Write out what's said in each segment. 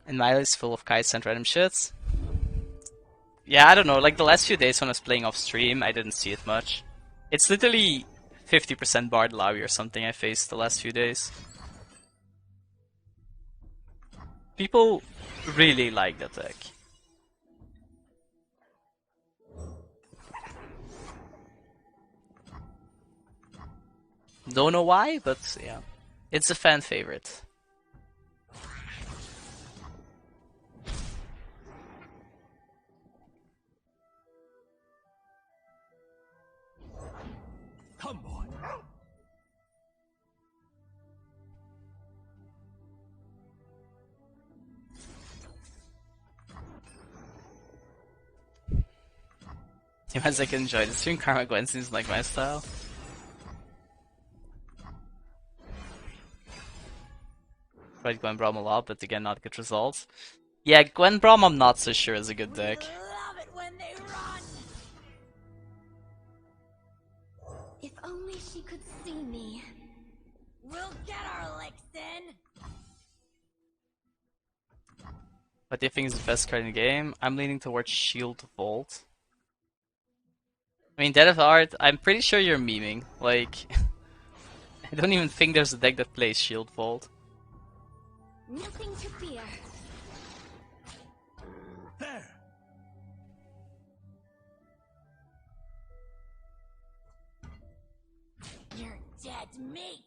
And my list full of kites and random shits. Yeah, I don't know, like the last few days when I was playing off stream, I didn't see it much. It's literally 50% Bard Lawi or something I faced the last few days. People really like that deck. Don't know why, but yeah. It's a fan favorite. Come on. As I can enjoy the stream, Karma Gwen seems like my style. Tried Gwen Braum a lot, but again, not good results. Yeah, Gwen Braum I'm not so sure is a good deck. Love it when they run. If only she could see me. We'll get our licks in. What do you think is the best card in the game? I'm leaning towards Shield Vault. I mean, Dead of Art, I'm pretty sure you're memeing. Like, I don't even think there's a deck that plays Shield Vault. Nothing to fear. There. You're dead meat.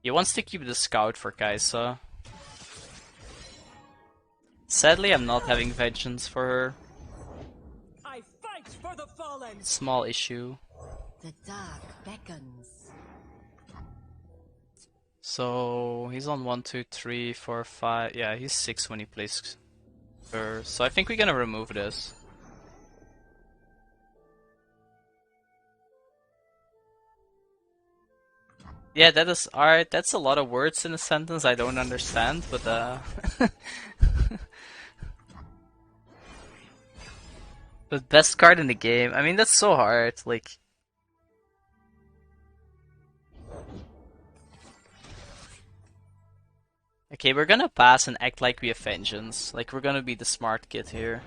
He wants to keep the Scout for Kaisa. Sadly, I'm not having Vengeance for her. I fight for the fallen. Small issue. The dark beckons. So he's on 1, 2, 3, 4, 5. Yeah, he's 6 when he plays her. So I think we're gonna remove this. Yeah, that is art. That's a lot of words in a sentence I don't understand, but but best card in the game. I mean, that's so hard. Like, okay, we're gonna pass and act like we have vengeance. Like, we're gonna be the smart kid here.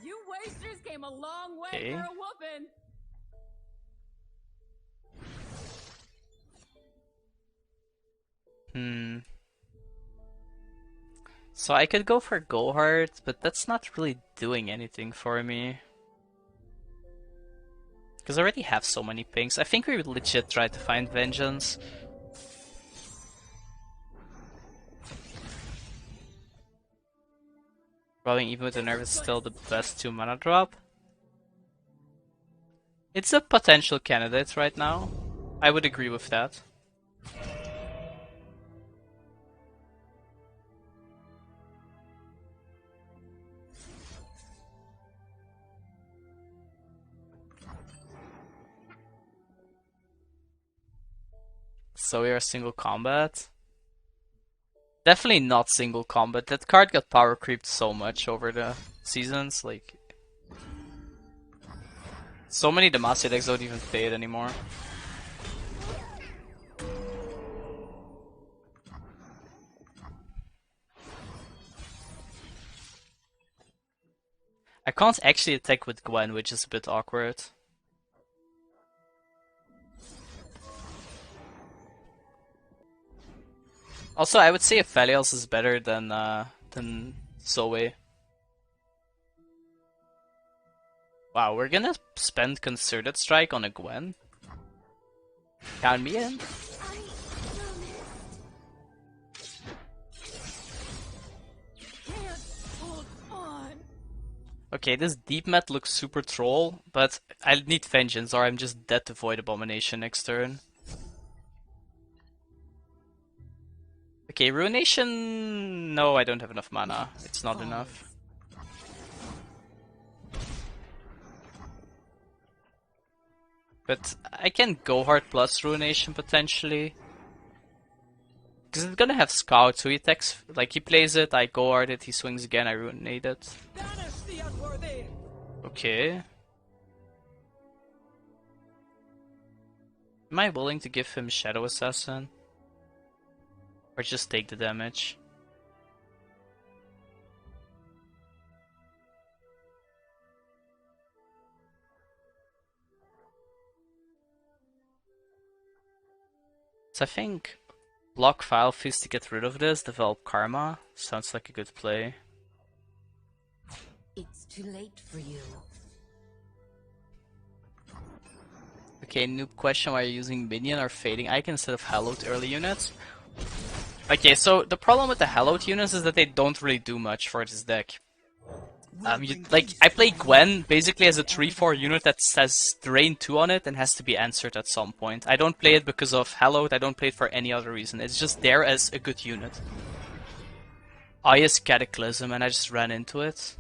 You wasters came a long way Okay. for a whoopin'. So I could go for Gohard, but that's not really doing anything for me. Because I already have so many pings. I think we would legit try to find vengeance. Probably even with the nerve is still the best 2 mana drop. It's a potential candidate right now. I would agree with that. So we are single combat. Definitely not single combat. That card got power creeped so much over the seasons. Like, so many Demacia decks don't even play it anymore. I can't actually attack with Gwen, which is a bit awkward. Also, I would say Aphelios is better than Zoe. Wow, we're gonna spend Concerted Strike on a Gwen? Count me in. Okay, this deep mat looks super troll, but I need Vengeance or I'm just dead to Void Abomination next turn. Okay, Ruination... No, I don't have enough mana. It's not enough. But I can go hard plus Ruination potentially. Because it's gonna have Scout, so he attacks... Like, he plays it, I go hard it, he swings again, I Ruinate it. Banish the unworthy. Okay. Am I willing to give him Shadow Assassin? Or just take the damage? So I think block file fees to get rid of this, develop karma. Sounds like a good play. It's too late for you. Okay, noob question, why are you using Minion or Fading Icon instead of Hallowed early units? Okay, so the problem with the Hallowed units is that they don't really do much for this deck. I play Gwen basically as a 3-4 unit that says Drain 2 on it and has to be answered at some point. I don't play it because of Hallowed, I don't play it for any other reason. It's just there as a good unit. I use Cataclysm and I just ran into it.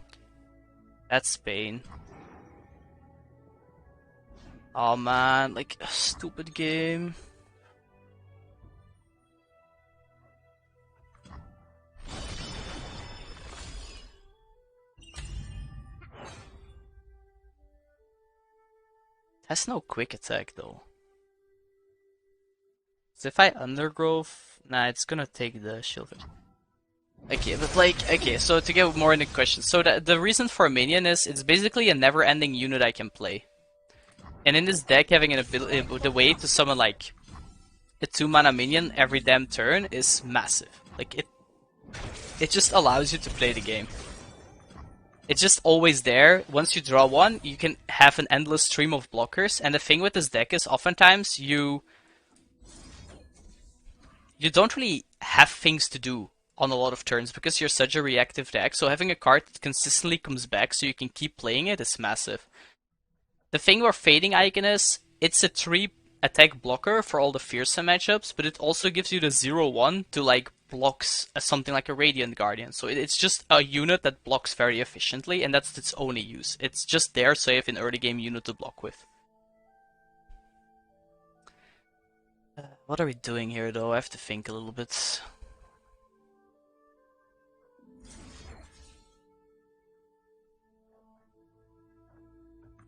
That's pain. Oh man, like, stupid game. Has no quick attack though. So if I undergrowth, nah, it's gonna take the shield. Okay, but like, okay, so to get more into questions, so the reason for Minion is it's basically a never-ending unit I can play. And in this deck, having an ability, the way to summon like a 2-mana minion every damn turn is massive. Like it just allows you to play the game. It's just always there. Once you draw one, you can have an endless stream of blockers. And the thing with this deck is oftentimes you don't really have things to do on a lot of turns because you're such a reactive deck. So having a card that consistently comes back so you can keep playing it is massive. The thing where Fading Icon is, it's a 3 attack blocker for all the fearsome matchups, but it also gives you the 0-1 to like blocks something like a Radiant Guardian. So it's just a unit that blocks very efficiently, and that's its only use. It's just there so you have an early game unit to block with. What are we doing here though? I have to think a little bit.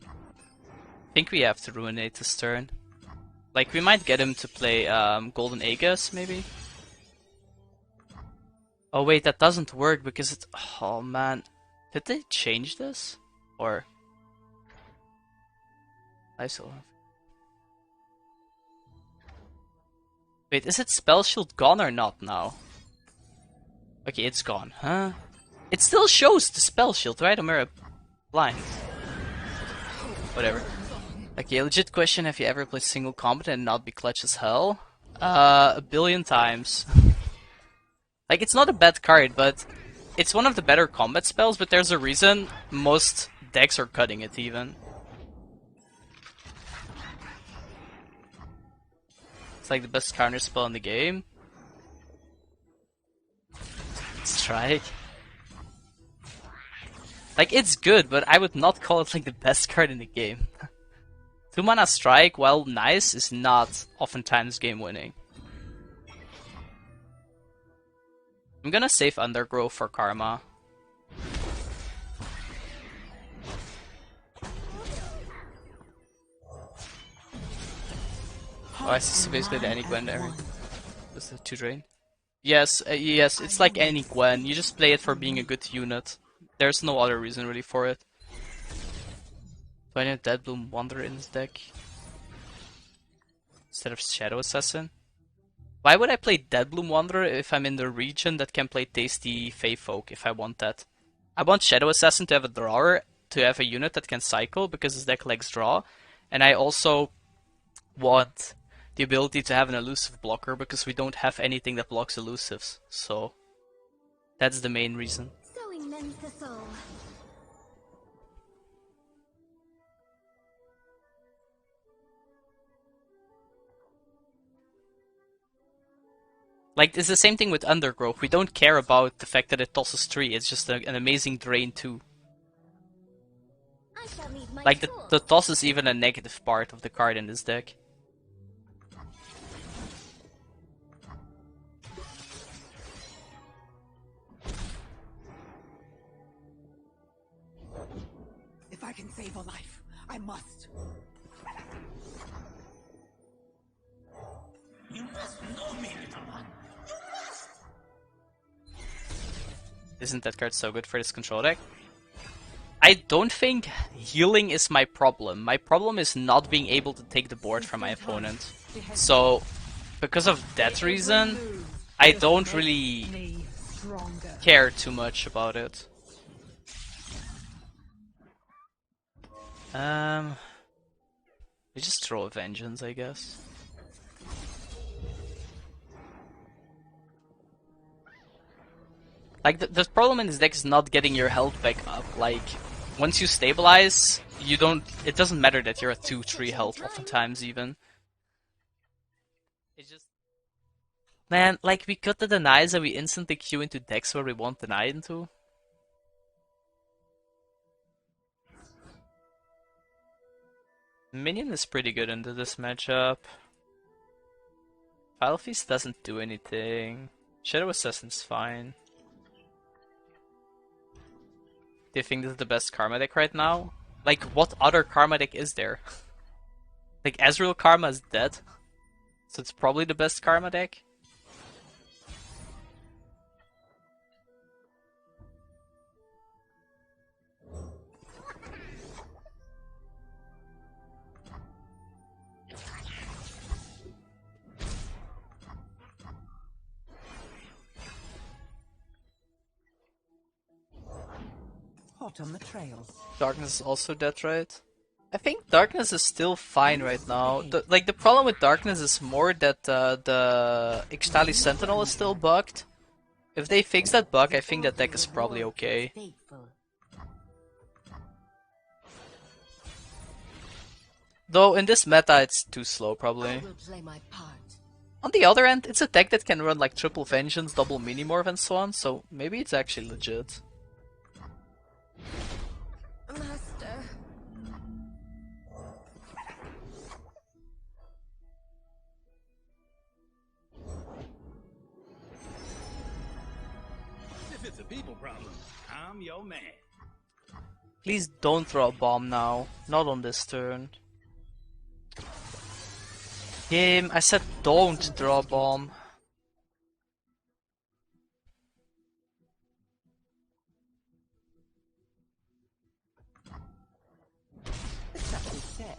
I think we have to Ruinate this turn. Like, we might get him to play Golden Aegis, maybe? Oh wait, that doesn't work because it's... Oh man. Did they change this? Or... I still have... Wait, is it Spell Shield gone or not now? Okay, it's gone, huh? It still shows the Spell Shield, right? Am I blind? Whatever. Okay, legit question, have you ever played single combat and not be clutch as hell? A billion times. Like, it's not a bad card, but it's one of the better combat spells, but there's a reason most decks are cutting it even. It's like the best counter spell in the game. Strike. Like, it's good, but I would not call it like the best card in the game. 2-mana Strike, while nice, is not oftentimes game winning. I'm gonna save Undergrowth for Karma. Oh, I see basically the any Gwen there. Just a 2 drain. Yes, yes, it's like any Gwen. You just play it for being a good unit. There's no other reason really for it. Do I need Deadbloom Wanderer in this deck? Instead of Shadow Assassin? Why would I play Deadbloom Wanderer if I'm in the region that can play Tasty Fey Folk if I want that? I want Shadow Assassin to have a drawer, to have a unit that can cycle because his deck likes draw. And I also want the ability to have an elusive blocker because we don't have anything that blocks elusives. So that's the main reason. Sowing mends the soul. Like, it's the same thing with Undergrowth. We don't care about the fact that it tosses 3. It's just an amazing drain too. I shall need my Like, tools. the toss is even a negative part of the card in this deck. If I can save a life, I must. You must know me, little one. You must. Isn't that card so good for this control deck? I don't think healing is my problem. My problem is not being able to take the board from my opponent. So, because of that reason, I don't really care too much about it. We just throw a vengeance, I guess. Like the problem in this deck is not getting your health back up. Like once you stabilize, you don't. It doesn't matter that you're at 2-3 health oftentimes even. It's just man, like we cut the denies and we instantly queue into decks where we want deny into. Minion is pretty good into this matchup. File Feast doesn't do anything. Shadow Assassin's fine. Do you think this is the best Karma deck right now? Like, what other Karma deck is there? Like, Ezreal Karma is dead, so it's probably the best Karma deck. Hot on the trail. Darkness is also dead, right? I think Darkness is still fine right now. The problem with Darkness is more that the Ixtali Sentinel is still bugged. If they fix that bug, I think that deck is probably okay. Though in this meta it's too slow probably. On the other end, it's a deck that can run like triple vengeance, double minimorph and so on, so maybe it's actually legit. Master. If it's a people problem, I'm your man. Please don't throw a bomb now. Not on this turn. Game, I said don't throw a bomb. The trap is set.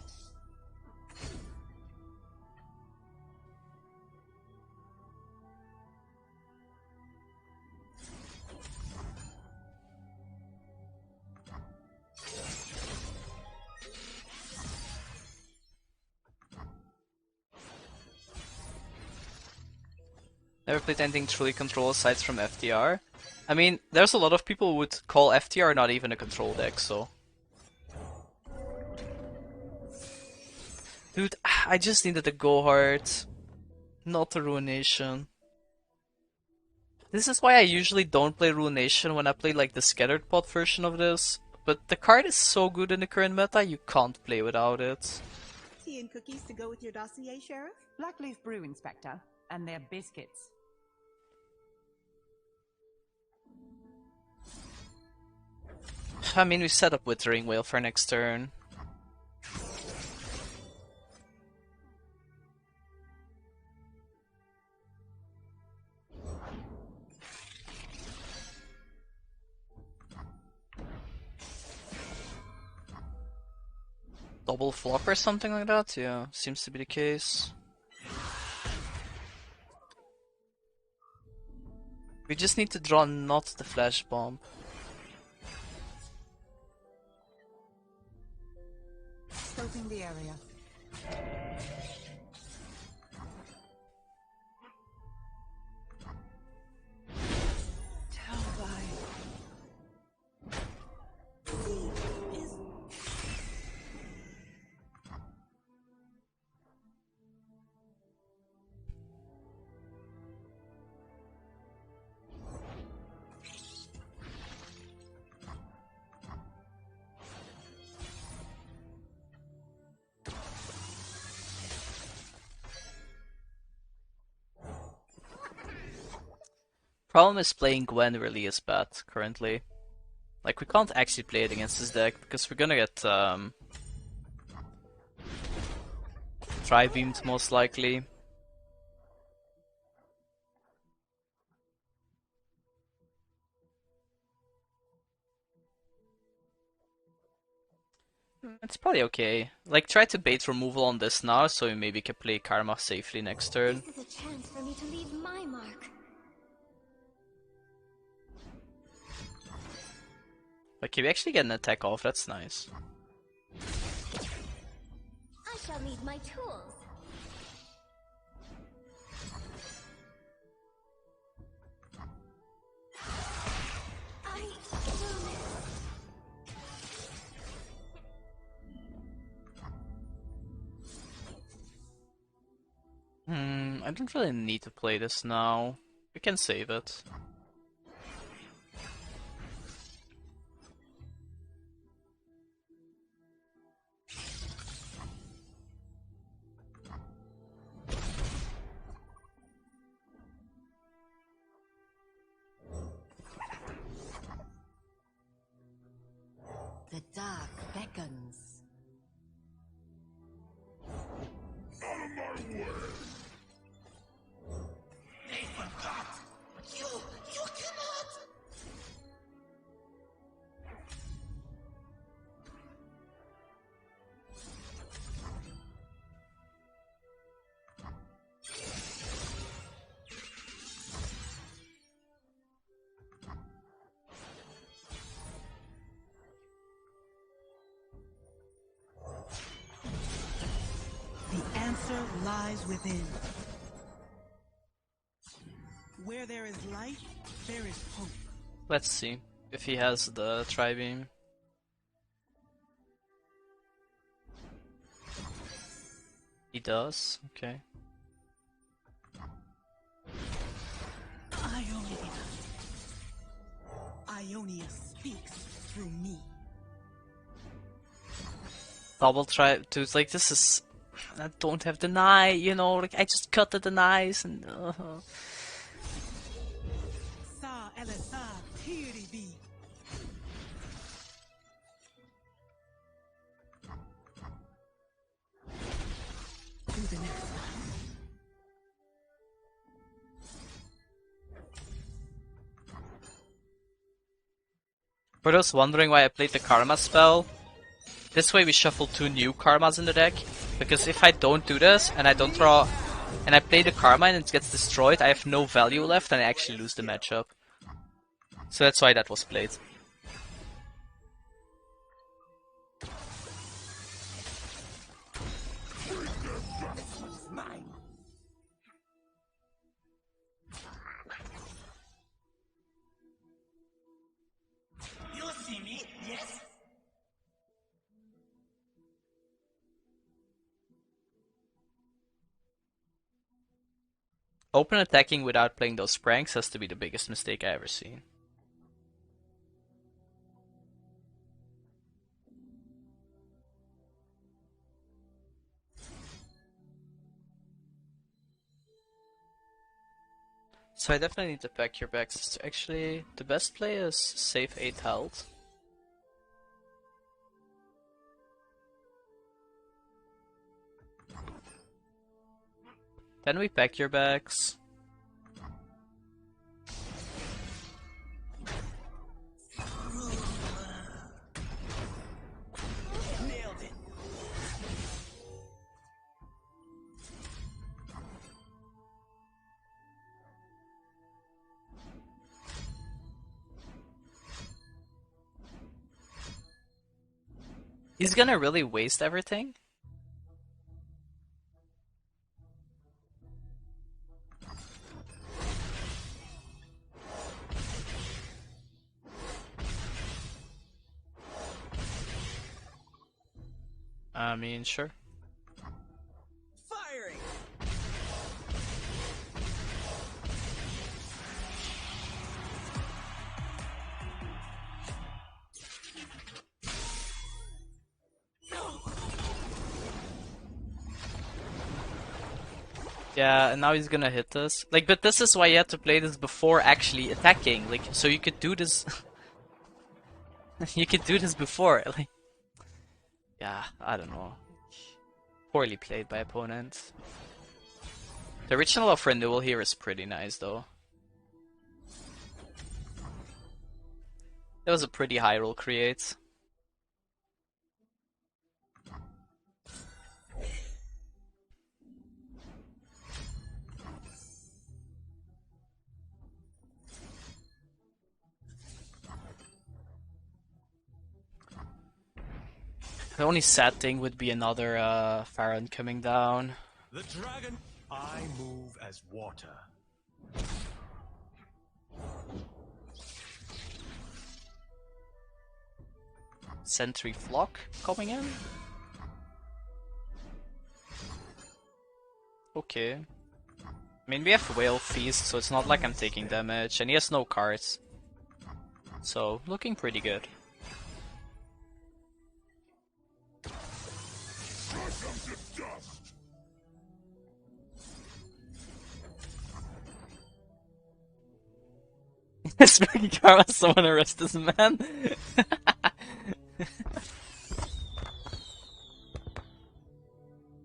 Never played anything truly control aside from FTR. I mean, there's a lot of people who would call FTR not even a control deck, so. Dude, I just needed a go hard, not a Ruination. This is why I usually don't play Ruination when I play like the scattered pot version of this. But the card is so good in the current meta, you can't play without it. Tea and cookies to go with your dossier, Sheriff? Blackleaf Brew, Inspector. And their biscuits. I mean, we set up Withering Whale for next turn. Double flop or something like that? Yeah, seems to be the case. We just need to draw not the flash bomb. Scoping the area. Problem is playing Gwen really is bad currently. Like, we can't actually play it against this deck because we're gonna get tri-beamed most likely. It's probably okay. Like, try to bait removal on this now, so we maybe can play Karma safely next turn. This is a chance for me to leave my mark. Like, if we actually get an attack off, that's nice. I shall need my tools. I do this. I don't really need to play this now. We can save it. The dark beckons. The answer lies within. Where there is light, there is hope. Let's see if he has the Tri-Beam. He does, okay. Ionia. Ionia speaks through me. Double try to like this is I don't have deny, you know, like I just cut the denies and Sa elesa tiri bi. To the next one. For those wondering why I played the Karma spell, this way we shuffle 2 new Karmas in the deck, because if I don't do this and I don't draw and I play the Karma and it gets destroyed, I have no value left and I actually lose the matchup. So that's why that was played. Open attacking without playing those pranks has to be the biggest mistake I ever seen. So I definitely need to pack your bags. Actually, the best play is save 8 health. Then we pack your bags. Nailed it. He's gonna really waste everything? I mean, sure. Firing. Yeah, and now he's gonna hit this. Like, but this is why you had to play this before actually attacking. Like, so you could do this. You could do this before. Like, yeah, I don't know. Poorly played by opponent. The original of Renewal here is pretty nice, though. It was a pretty high roll create. The only sad thing would be another Farron coming down. The dragon. I move as water. Sentry Flock coming in? Okay. I mean, we have Whale Feast, so it's not like I'm taking damage, and he has no cards. So, looking pretty good. Speaking karma, someone arrest this man.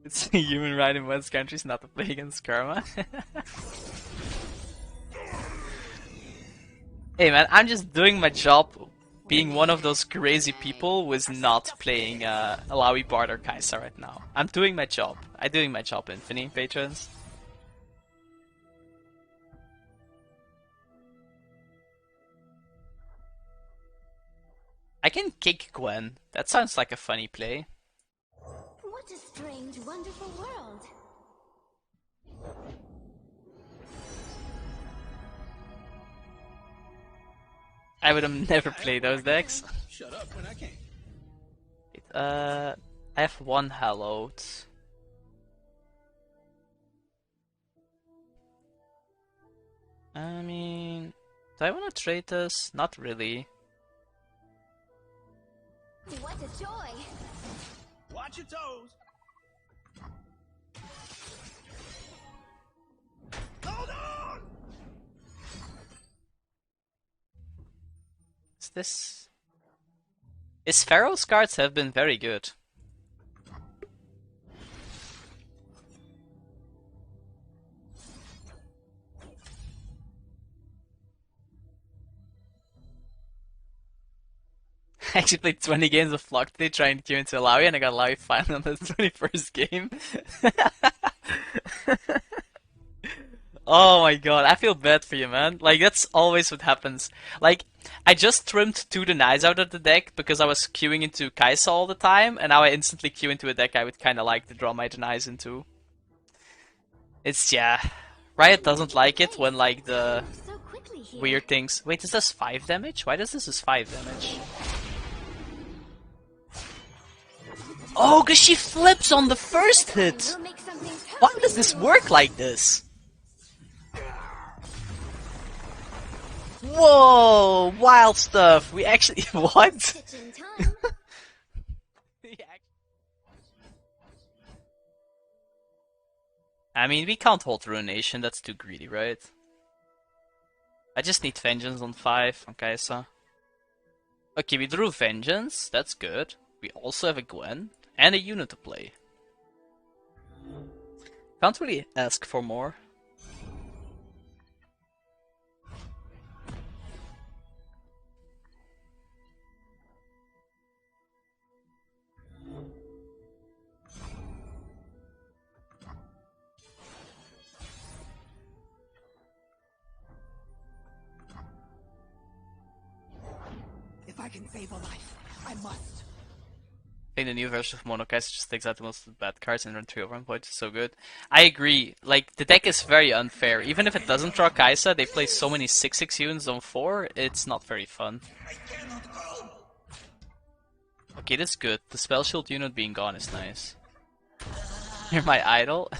It's a human right in West countries not to play against karma. Hey man, I'm just doing my job being one of those crazy people who is not playing Alawi Bard or Kaisa right now. I'm doing my job. I'm doing my job, Infinity patrons. I can kick Gwen. That sounds like a funny play. What a strange, wonderful world. I would have never played those decks. Shut up when I can. I have one hallowed. I mean, do I want to trade this? Not really. What a joy. Watch your toes. Hold on. Is this... His Pharaoh's cards have been very good. I actually played 20 games of Flock today trying to queue into Alawi, and I got Alawi finally on the 21st game. Oh my god, I feel bad for you, man. Like, that's always what happens. Like, I just trimmed 2 denies out of the deck because I was queuing into Kaisa all the time, and now I instantly queue into a deck I would kinda like to draw my denies into. It's, yeah. Riot doesn't like it when, like, the So quickly here. weird things... Wait, does this 5 damage? Why does this is 5 damage? Oh, cause she flips on the first hit! We'll make something Why totally does this new. work like this? Whoa! Wild stuff! We actually... What? Stitch in time. I mean, we can't hold Ruination, that's too greedy, right? I just need Vengeance on 5 on Kaisa. Okay, we drew Vengeance, that's good. We also have a Gwen, and a unit to play. Can't really ask for more. If I can save a life, I must. I think the new version of Mono Kaiser just takes out the most of the bad cards and run 3 over 1 points. It's so good. I agree. Like, the deck is very unfair. Even if it doesn't draw Kaisa, they play so many 6/6 units on 4, it's not very fun. Okay, that's good. The Spell Shield unit being gone is nice. You're my idol?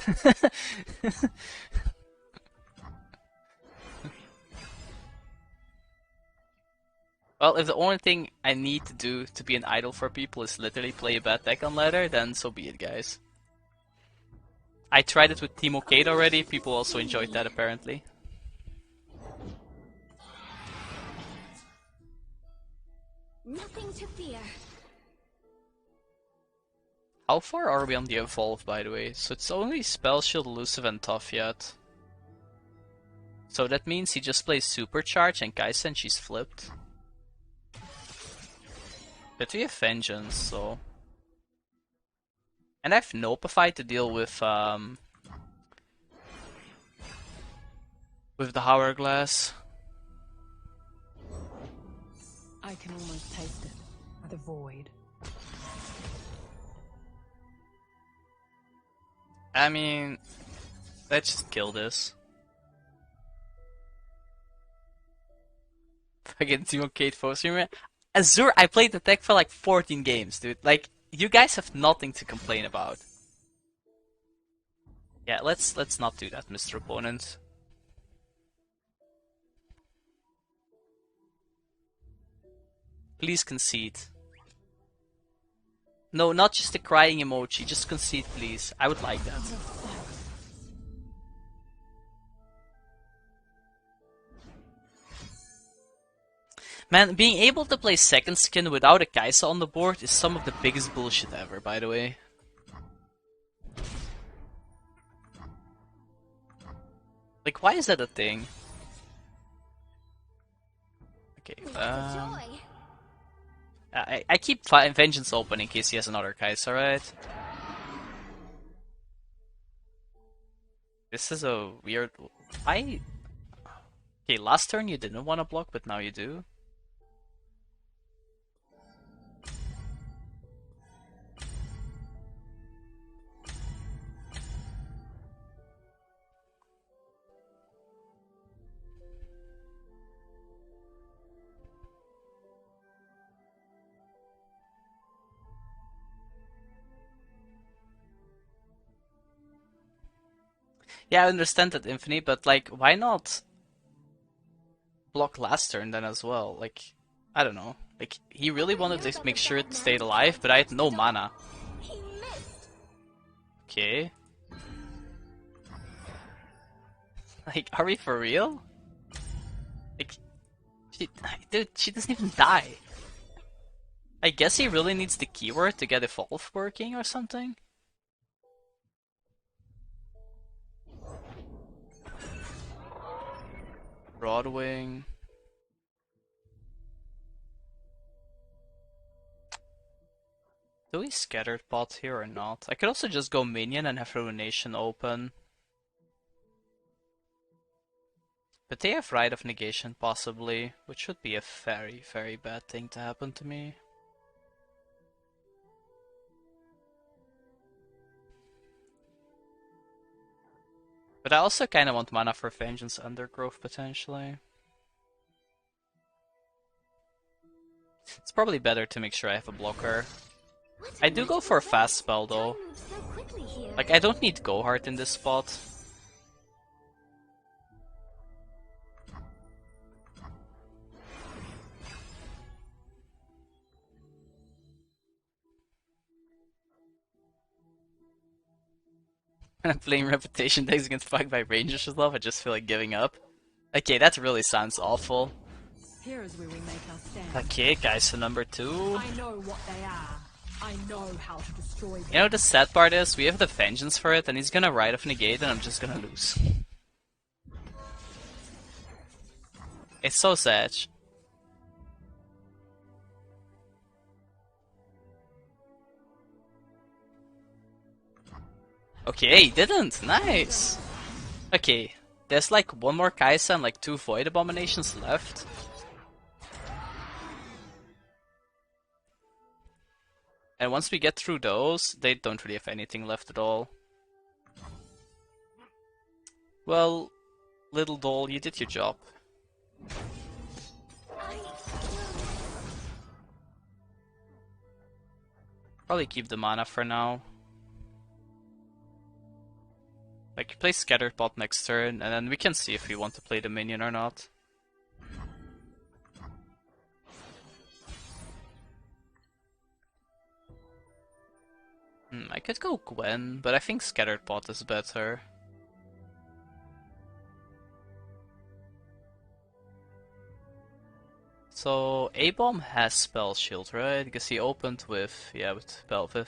Well, if the only thing I need to do to be an idol for people is literally play a bad deck on ladder, then so be it, guys. I tried it with Teemo Kate already, people also enjoyed that apparently. Nothing to fear. How far are we on the evolve, by the way? So it's only Spell Shield, Elusive, and Tough yet. So that means he just plays Supercharge and Kaisa and she's flipped. But we have Vengeance, so... And I have Nopified to deal with the Hourglass. I can almost taste it. The void. I mean, let's just kill this. Fucking Team Kate Foster. Azure, I played the deck for like 14 games, dude. Like, you guys have nothing to complain about. Yeah, let's not do that, Mr. Opponent. Please concede. No, not just the crying emoji, just concede, please. I would like that. Man, being able to play second skin without a Kaisa on the board is some of the biggest bullshit ever, by the way. Like, why is that a thing? Okay, I keep Vengeance open in case he has another Kaisa, right? This is a weird... Why? Okay, last turn you didn't want to block, but now you do. Yeah, I understand that, Infinity, but like, why not block last turn then as well? Like, I don't know. Like, he really wanted to make sure it stayed alive, but I had no mana. He missed. Okay. Like, are we for real? Like, dude, she doesn't even die. I guess he really needs the keyword to get Evolve working or something? Broadwing. Do we scattered bot here or not? I could also just go minion and have Ruination open. But they have Rite of Negation possibly, which would be a very, very bad thing to happen to me. But I also kind of want mana for Vengeance Undergrowth potentially. It's probably better to make sure I have a blocker. I do go for a fast spell though. Like, I don't need Go Hard in this spot. When I'm playing Reputation decks against 5 Rangers as well, I just feel like giving up. Okay, that really sounds awful. Here's where we make our stand. Okay, guys, so number 2. I know what they are. I know how to destroy them. You know what the sad part is? We have the Vengeance for it, and he's gonna Rite of Negate, and I'm just gonna lose. It's so sad. Okay, he didn't. Nice. Okay, there's like one more Kaisa and like 2 Void Abominations left. And once we get through those, they don't really have anything left at all. Well, little doll, you did your job. Probably keep the mana for now. Like, play Scattered Bot next turn, and then we can see if we want to play the minion or not. I could go Gwen, but I think Scattered Bot is better. So, A-Bomb has Spell Shield, right? Because he opened with, yeah, with Belviv.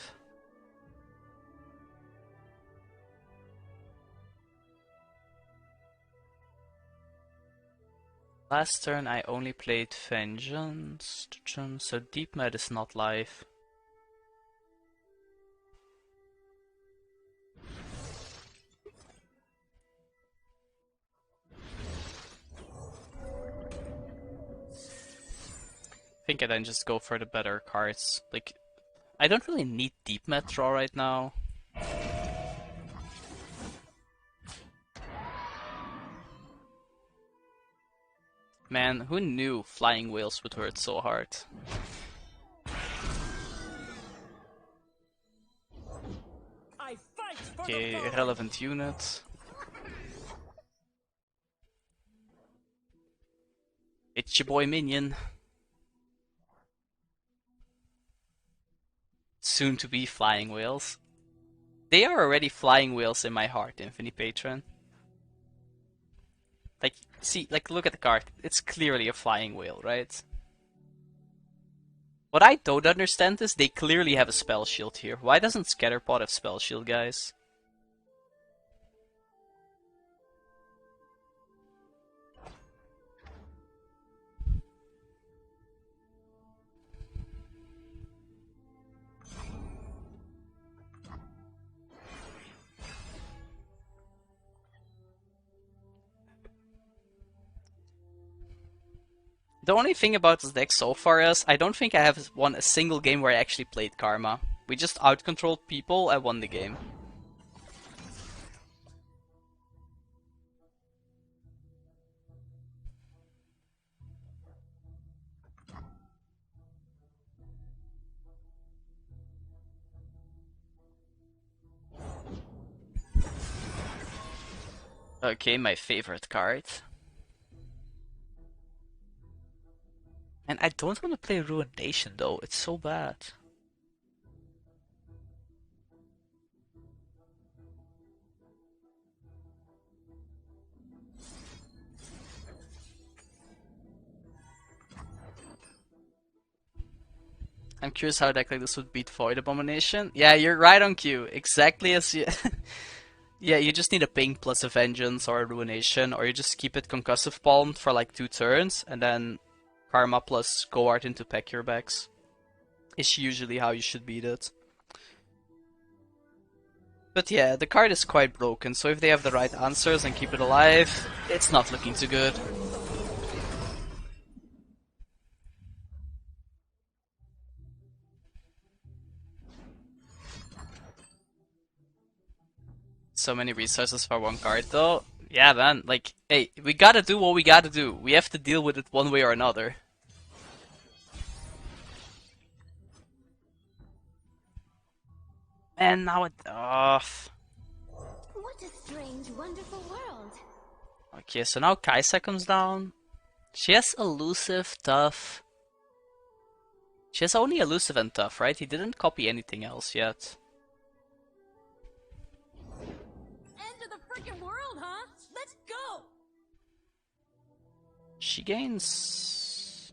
Last turn I only played Vengeance, so Deep Med is not live. I think I then just go for the better cards. Like, I don't really need Deep Med draw right now. Man, who knew flying whales would hurt so hard? I fight for Okay, the foe. relevant unit. It's your boy Minion. Soon to be flying whales. They are already flying whales in my heart, Infinity Patron. Like, see, like, look at the card. It's clearly a flying whale, right? What I don't understand is they clearly have a spell shield here. Why doesn't Scatterpot have spell shield, guys? The only thing about this deck so far is I don't think I have won a single game where I actually played Karma. We just out-controlled people and won the game. Okay, my favorite card. And I don't want to play Ruination though, it's so bad. I'm curious how a deck like this would beat Void Abomination. Yeah, you're right on cue. Exactly as you... Yeah, you just need a ping plus a Vengeance or a Ruination, or you just keep it Concussive Palmed for like 2 turns, and then Karma plus Go Art into Pack Your Backs. Is usually how you should beat it. But yeah, the card is quite broken, so if they have the right answers and keep it alive, it's not looking too good. So many resources for one card though. Yeah man, like, hey, we gotta do what we gotta do. We have to deal with it one way or another. And now it... What a strange, wonderful world. Okay, so now Kaisa comes down. She has elusive, tough. She has only elusive and tough, right? He didn't copy anything else yet. End of the freaking world, huh? Let's go! She gains...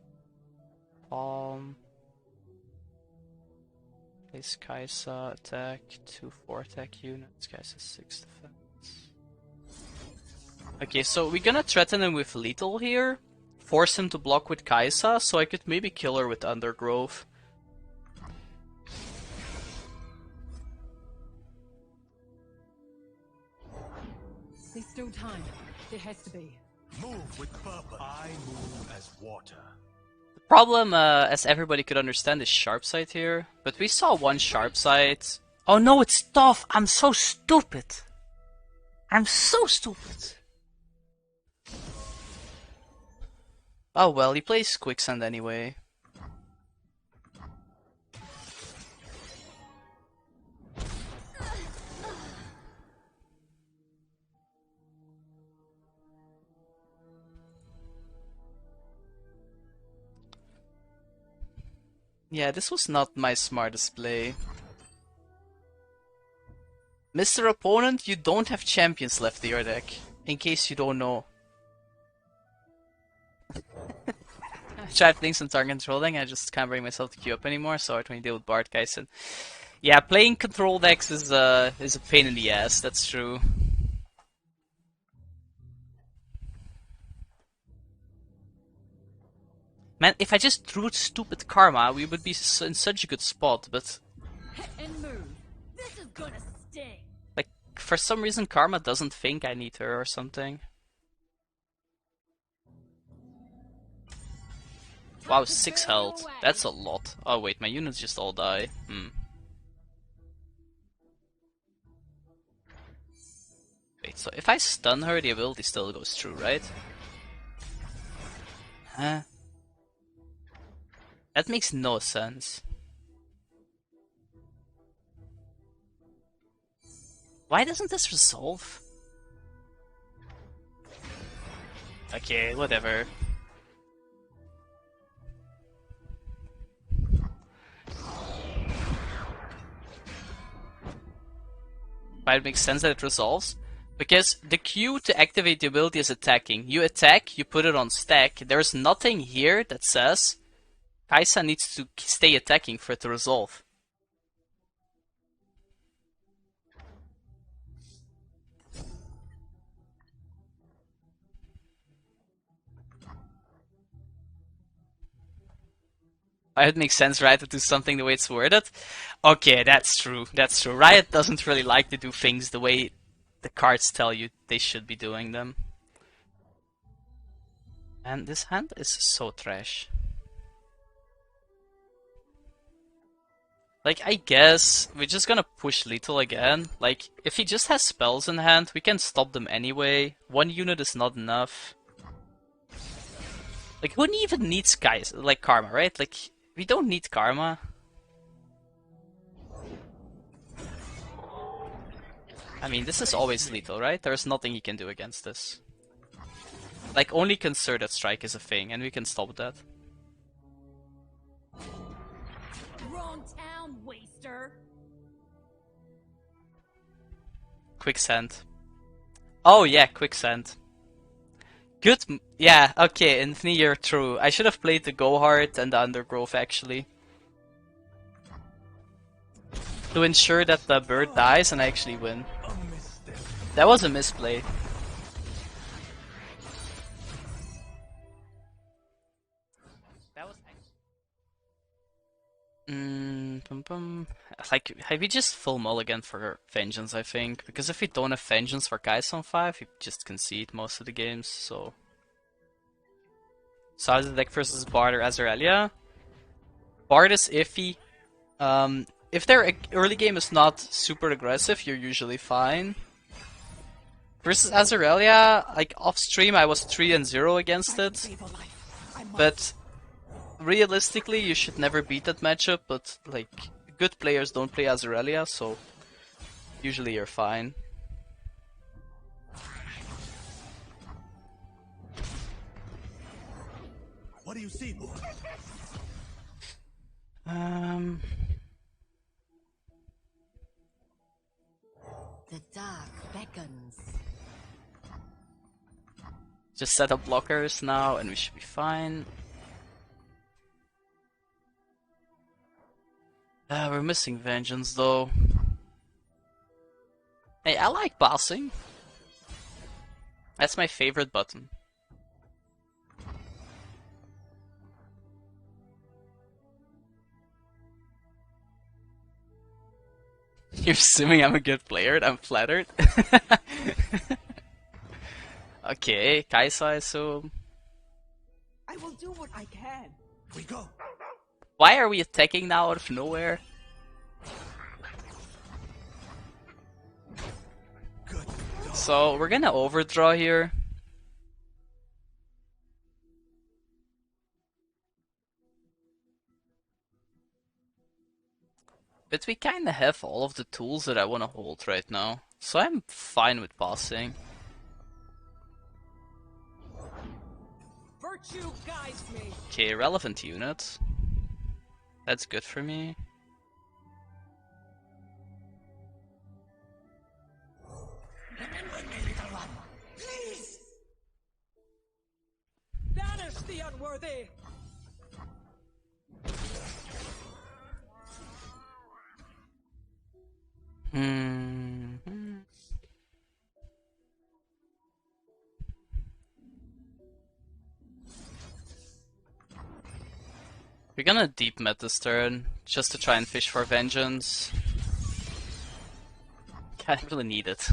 Palm. Plays Kaisa, attack, 2 4 attack units. Kaisa 6 defense. Okay, so we're gonna threaten him with lethal here. Force him to block with Kaisa, so I could maybe kill her with Undergrowth. There's still time. There has to be. Move with purpose. I move as water. The problem, as everybody could understand, is sharp sight here. But we saw one sharp sight. Oh no, it's tough! I'm so stupid! I'm so stupid! Oh well, he plays Quicksand anyway. Yeah, this was not my smartest play. Mr. Opponent, you don't have champions left in your deck. In case you don't know. I tried playing some target controlling, I just can't bring myself to queue up anymore, so I try to deal with Bard guys. And yeah, playing control decks is a pain in the ass, that's true. Man, if I just drew stupid Karma, we would be in such a good spot, but... And move. This is gonna sting. Like, for some reason Karma doesn't think I need her or something. Wow, 6 health. That's a lot. Oh wait, my units just all die. Wait, so if I stun her, the ability still goes through, right? Huh? That makes no sense. Why doesn't this resolve? Okay, whatever. Why it makes sense that it resolves? Because the Q to activate the ability is attacking. You attack, you put it on stack. There's nothing here that says Kaisa needs to stay attacking for it to resolve. It makes sense, right, to do something the way it's worded? Okay, that's true. That's true. Riot doesn't really like to do things the way the cards tell you they should be doing them. And this hand is so trash. Like, I guess we're just gonna push Lethal again. Like, if he just has spells in hand, we can stop them anyway. One unit is not enough. Like, who even needs guys like Karma, right? Like, we don't need Karma. I mean, this is always lethal, right? There's nothing he can do against this. Like, only Concerted Strike is a thing, and we can stop that. Wrong town, waster. Quicksand. Oh yeah, Quicksand. Good. Yeah, okay, Infinity, you're true. I should have played the Go Hard and the Undergrowth actually. To ensure that the bird dies and I actually win. That was a misplay. That was like, we just full mulligan for Vengeance, I think. Because if we don't have Vengeance for Kai's on 5, we just concede most of the games, so... Size of the deck versus Bard or Azarelia. Bard is iffy. If their early game is not super aggressive, you're usually fine. Versus Azarelia, like off stream I was 3-0 against it. But realistically you should never beat that matchup, but like good players don't play Azarelia, so usually you're fine. What do you see, boy? The dark beckons. Just set up blockers now and we should be fine. We're missing Vengeance though. Hey, I like bossing. That's my favorite button. You're assuming I'm a good player? I'm flattered. Okay, Kaisa, I assume. I will do what I can. We go. Why are we attacking now out of nowhere? Good. So, we're gonna overdraw here. But we kinda have all of the tools that I wanna hold right now. So I'm fine with passing. Virtue guides me. Okay, relevant unit. That's good for me. Please! Banish the unworthy. We're gonna deep met this turn, just to try and fish for Vengeance. I really need it.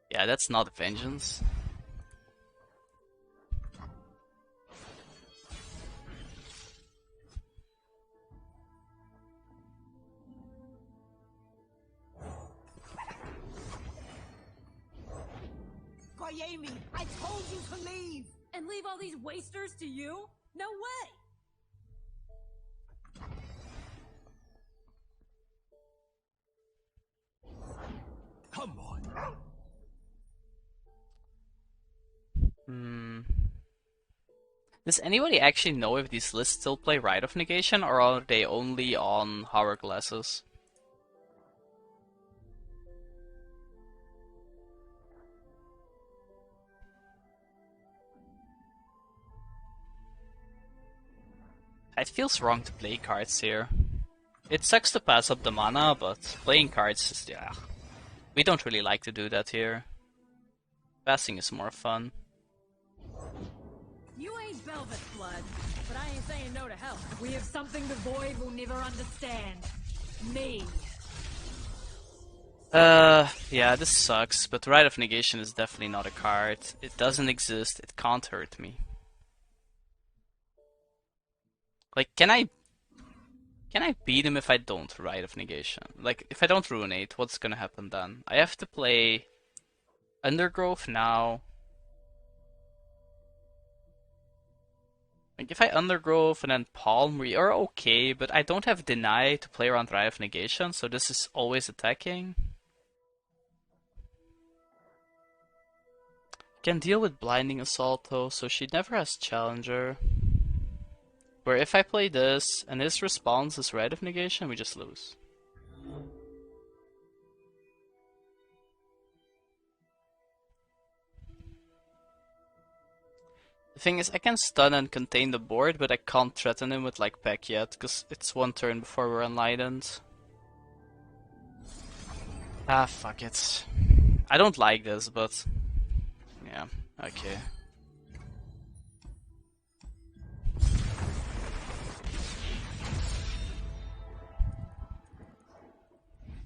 Yeah, that's not Vengeance. Koyemi, I told you to leave! And leave all these wasters to you? No way! Come on. Hmm. Does anybody actually know if these lists still play Rite of Negation, or are they only on hourglasses? It feels wrong to play cards here. It sucks to pass up the mana, but playing cards is, yeah. We don't really like to do that here. Passing is more fun. You ain't Velvet Blood, but I ain't saying no to help. We have something the Void will never understand. Me. Yeah, this sucks, but Rite of Negation is definitely not a card. It doesn't exist, it can't hurt me. Like, can I beat him if I don't Rite of Negation? Like, if I don't Ruinate, what's gonna happen then? I have to play Undergrowth now. Like, if I Undergrowth and then Palm, we are okay, but I don't have Deny to play around Rite of Negation, so this is always attacking. Can deal with Blinding Assault though, so she never has Challenger. Where if I play this, and his response is Rite of Negation, we just lose. The thing is, I can stun and contain the board, but I can't threaten him with like Peck yet, because it's one turn before we're enlightened. Ah, fuck it. I don't like this, but yeah, okay.